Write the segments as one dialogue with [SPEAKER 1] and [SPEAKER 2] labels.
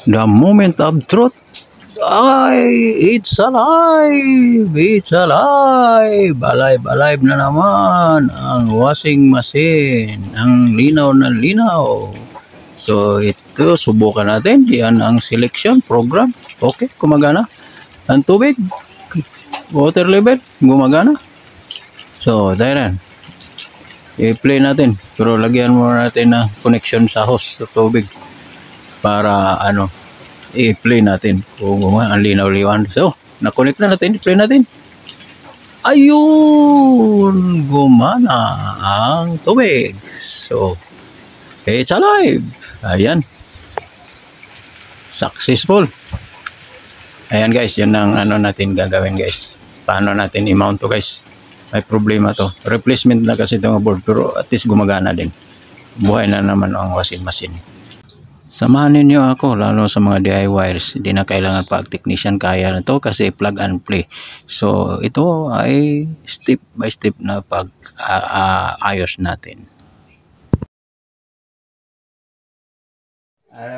[SPEAKER 1] The moment of truth. Ay, it's alive! It's alive! Alive na naman ang washing machine. Ang linaw na linaw. So, ito, subukan natin. Yan ang selection program. Okay, gumagana. Ang tubig, water level, gumagana. So, dahil i-play natin. Pero lagyan muna natin ng connection sa hose, sa tubig. Para i-play natin kung ang linaw-liwan. So, na-connect na natin, i-play natin. Ayun, gumana ang tubig. So, it's alive. Ayan. Successful. Ayan guys, yun ang natin gagawin guys. Paano natin i-mount to guys. May problema to. Replacement na kasi itong board, pero at least gumagana din. Buhay na naman ang washing machine. Samahan ninyo ako, lalo sa mga DIYers. Hindi na kailangan pa technician, kaya na to kasi plug and play. So ito ay step by step na pag-ayos natin.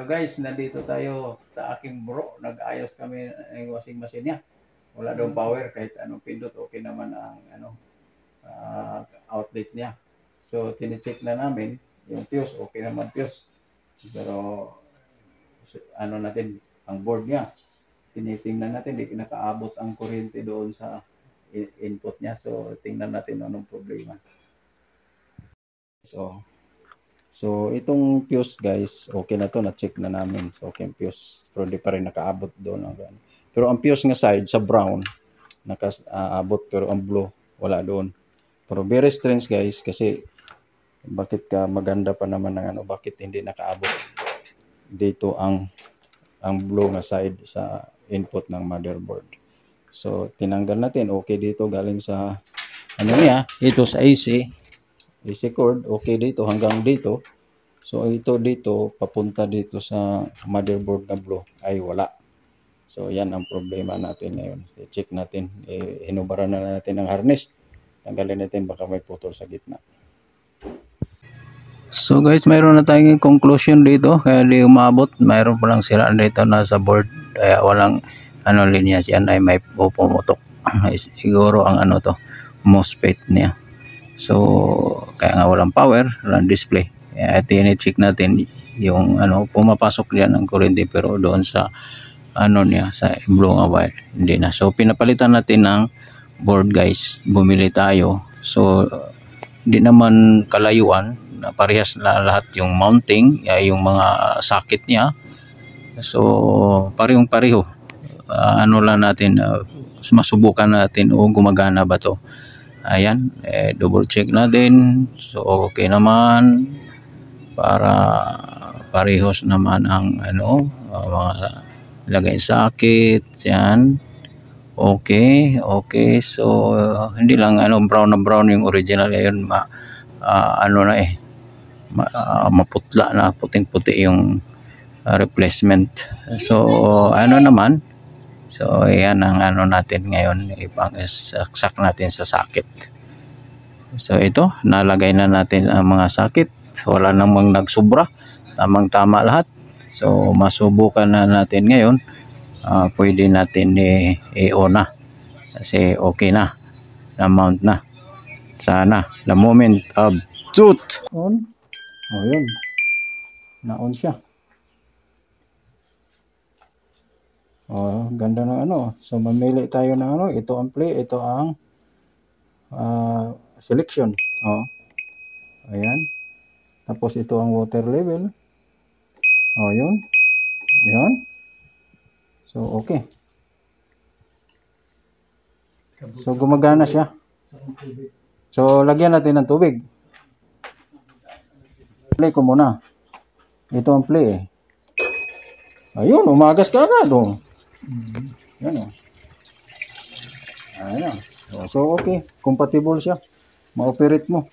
[SPEAKER 1] Guys, nandito tayo sa aking bro. Nag-ayos kami ng washing machine niya. Wala daw power, kahit anong pindot, okay naman ang outlet niya. So tinicheck na namin yung fuse, okay naman fuse. Pero natin ang board niya, tinitingnan natin, di nakaabot ang kuryente doon sa input niya. So tingnan natin anong problema. So itong fuse guys, okay na to, na-check na namin. So okay ang fuse, pero di pa rin nakaabot doon. Pero ang fuse nga side sa brown nakaabot, pero ang blue wala doon. Pero very strange guys, kasi bakit ka maganda pa naman ng bakit hindi nakaabot dito ang blue nga side sa input ng motherboard. So tinanggal natin, okay dito galing sa niya, ito sa AC cord, okay dito hanggang dito. So ito dito papunta dito sa motherboard na blue ay wala. So yan ang problema natin ngayon. I-check natin, hinubaran na natin ang harness, tanggalin natin, baka may putol sa gitna. So guys, mayroon na tayong conclusion dito, kaya di umabot. Mayroon palang sira dito na sa board, kaya walang linya, yan ay may pumutok. Siguro ang to, MOSFET niya. So kaya nga walang power, walang display. Kaya tine-check natin yung pumapasok diyan ng kuryente, pero doon sa niya, sa blue nga wire, hindi na. So pinapalitan natin ng board guys, bumili tayo. So hindi naman kalayuan, parehas na lahat yung mounting, yung mga socket niya. So parehong-pareho. Lang natin, masubukan natin o gumagana ba to. Ayan, double check natin. So okay naman, para parehos naman ang mga lagay socket. Yan. Okay. So hindi lang brown na brown yung original, ayun maputla na, puting-puti yung replacement. So naman, so yan ang natin ngayon, ipang-saksak natin sa socket. So ito, nalagay na natin ang mga socket, wala namang nagsubra, tamang-tama lahat. So masubukan na natin ngayon, pwede natin i-on na kasi okay na, na-mount na. Sana, the moment of truth. On. Oh, yun. Na-on siya. Oh, ganda ng So, mamili tayo ng ito ang play, ito ang selection. Oh. Ayan. Tapos ito ang water level. Oh, yun. Yan. So, okay. So, gumagana siya. So, lagyan natin ng tubig. Play ko muna. Ito ang play. Ayun, umagas ka agad. Yan o. Ayan. So, okay. Compatible siya. Ma-operate mo.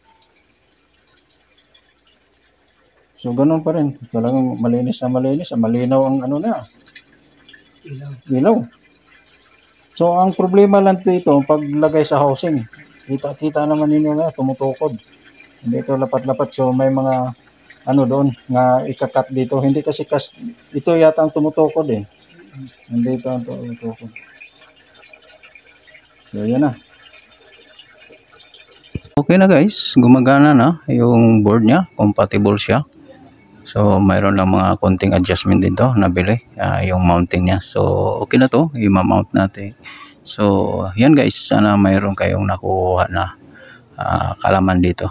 [SPEAKER 1] So, ganun pa rin. Talagang malinis na malinis. Malinaw ang na. Ilaw. So, ang problema lang dito, paglagay sa housing, kita naman ninyo na, tumutukod. Hindi ito lapat-lapat. So, may mga
[SPEAKER 2] ano doon nga ikakat dito. Hindi kasi ito yata ang tumutukod eh. Hindi ito ang tumutukod. So yan na.
[SPEAKER 1] Okay na guys, gumagana na yung board niya, compatible siya. So mayroon lang mga konting adjustment dito nabili, yung mounting niya. So okay na to, i-mount natin. So yan guys, sana mayroon kayong nakuha na kalaman dito.